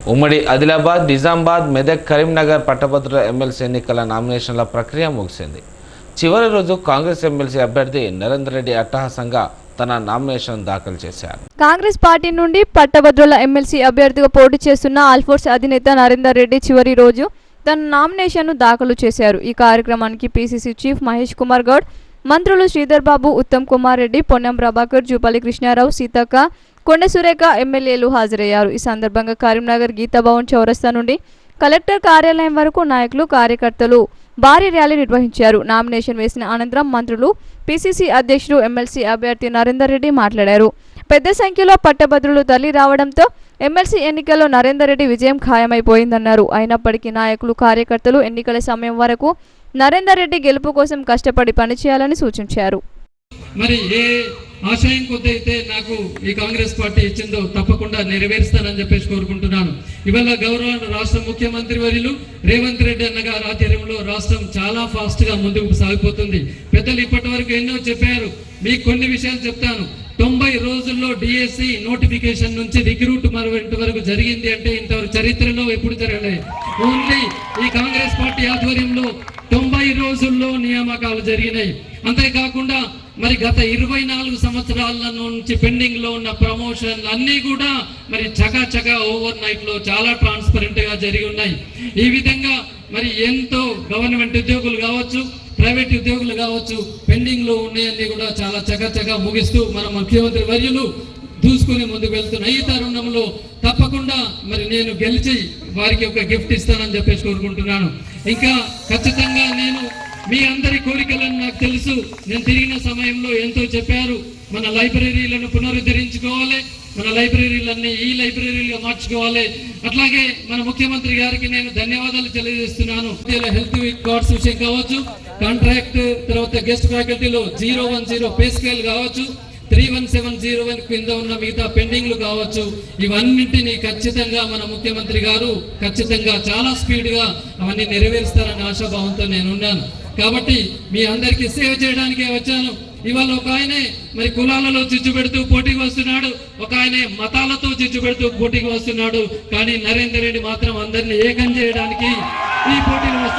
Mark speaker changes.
Speaker 1: ఉమ్మడి ఆదిలాబాద్, నిజామాబాద్, మెదక్, కరీంనగర్ పట్టభద్రుల ఎమ్మెల్సీ ఎన్నికల నామినేషన్ల ప్రక్రియ ముగిసింది. చివరి రోజు కాంగ్రెస్ ఎమ్మెల్సీ అభ్యర్థి నరేందర్ రెడ్డి అట్టహాసంగా తన నామినేషన్ దాఖలు చేశారు.
Speaker 2: కాంగ్రెస్ పార్టీ నుండి పట్టభద్రుల ఎమ్మెల్సీ అభ్యర్థిగా పోటీ చేస్తున్న ఆల్ఫోర్స్ అధినేత నరేందర్ రెడ్డి చివరి రోజు తన నామినేషన్ను దాఖలు చేశారు. ఈ కార్యక్రమానికి పీసీసీ చీఫ్ మహేష్ కుమార్ గౌడ్, మంత్రులు శ్రీధర్ బాబు, ఉత్తమ్ కుమార్ రెడ్డి, పొన్నం ప్రభాకర్, జూపల్లి కృష్ణారావు, సీతక్క, కొండ సురేఖ ఎమ్మెల్యేలు హాజరయ్యారు. ఈ సందర్భంగా కరీంనగర్ గీతాభవన్ చౌరస్తా నుండి కలెక్టర్ కార్యాలయం వరకు నాయకులు, కార్యకర్తలు భారీ ర్యాలీ నిర్వహించారు. నామినేషన్ వేసిన అనంతరం మంత్రులు, పీసీసీ అధ్యక్షుడు, ఎమ్మెల్సీ అభ్యర్థి నరేందర్ రెడ్డి మాట్లాడారు. పెద్ద సంఖ్యలో పట్టభద్రులు తరలి రావడంతో ఎమ్మెల్సీ ఎన్నికల్లో నరేందర్ రెడ్డి విజయం ఖాయమైపోయిందన్నారు. అయినప్పటికీ నాయకులు, కార్యకర్తలు ఎన్నికల సమయం వరకు నరేందర్ రెడ్డి గెలుపు కోసం కష్టపడి పనిచేయాలని సూచించారు.
Speaker 3: మరి ఏ ఆశయం కొద్దైతే నాకు ఈ కాంగ్రెస్ పార్టీ ఇచ్చిందో తప్పకుండా నెరవేరుస్తానని చెప్పేసి కోరుకుంటున్నాను. ఇవాళ గౌరవ రాష్ట్ర ముఖ్యమంత్రి వర్యులు రేవంత్ రెడ్డి అన్న గారి ఆధ్వర్యంలో రాష్ట్రం చాలా ఫాస్ట్ గా ముందుకు సాగిపోతుంది. పెద్దలు ఇప్పటి వరకు ఎన్నో చెప్పారు, మీకు కొన్ని విషయాలు చెప్తాను. 90 రోజుల్లో డిఎస్సి నోటిఫికేషన్ నుంచి రిక్రూట్మెంట్ వరకు జరిగింది అంటే ఇంతవరకు చరిత్రలో ఎప్పుడు జరగలేదు. ఓన్లీ ఈ కాంగ్రెస్ పార్టీ ఆధ్వర్యంలో 90 రోజుల్లో నియామకాలు జరిగినాయి. అంతేకాకుండా మరి గత 24 సంవత్సరాల నుంచి పెండింగ్ లో ఉన్న ప్రమోషన్లు అన్నీ కూడా మరి చకా ఓవర్ నైట్ లో చాలా ట్రాన్స్పరెంట్ గా జరిగి ఉన్నాయి. ఈ విధంగా మరి ఎంతో గవర్నమెంట్ ఉద్యోగులు కావచ్చు, ప్రైవేట్ ఉద్యోగులు కావచ్చు, పెండింగ్ లో ఉన్నాయన్నీ కూడా చాలా చకా ముగిస్తూ మన ముఖ్యమంత్రి వర్యులు దూసుకుని ముందుకు వెళ్తున్న ఈ తరుణంలో తప్పకుండా మరి నేను గెలిచి వారికి ఒక గిఫ్ట్ ఇస్తానని చెప్పేసి కోరుకుంటున్నాను. ఇంకా ఖచ్చితంగా నేను మీ అందరి కోరికలను నాకు తెలుసు. నేను తిరిగిన సమయంలో ఎంతో చెప్పారు, మన లైబ్రరీలను పునరుద్ధరించుకోవాలి, మన లైబ్రరీలన్నీ ఈ లైబ్రరీలుగా మార్చుకోవాలి. అట్లాగే మన ముఖ్యమంత్రి గారికి నేను ధన్యవాదాలు తెలియజేస్తున్నాను. హెల్త్ కార్డ్స్ విషయం కావచ్చు, కాంట్రాక్ట్ తర్వాత గెస్ట్ ఫ్యాకల్టీలో 010 పే స్కేల్ కావచ్చు, 31701 కింద ఉన్న మిగతా పెండింగ్లు కావచ్చు, ఇవన్నింటినీ ఖచ్చితంగా మన ముఖ్యమంత్రి గారు ఖచ్చితంగా చాలా స్పీడ్గా అవన్నీ నెరవేరుస్తారని ఆశాభావంతో నేను ఉన్నాను. కాబట్టి మీ అందరికీ సేవ చేయడానికే వచ్చాను. ఇవాళ ఒక ఆయనే మరి కులాలలో చిచ్చు పెడుతూ పోటీకి వస్తున్నాడు, ఒక ఆయనే మతాలతో చిచ్చు పెడుతూ పోటీకి వస్తున్నాడు. కానీ నరేందర్ రెడ్డి మాత్రం అందరినీ ఏకం చేయడానికి ఈ పోటీలు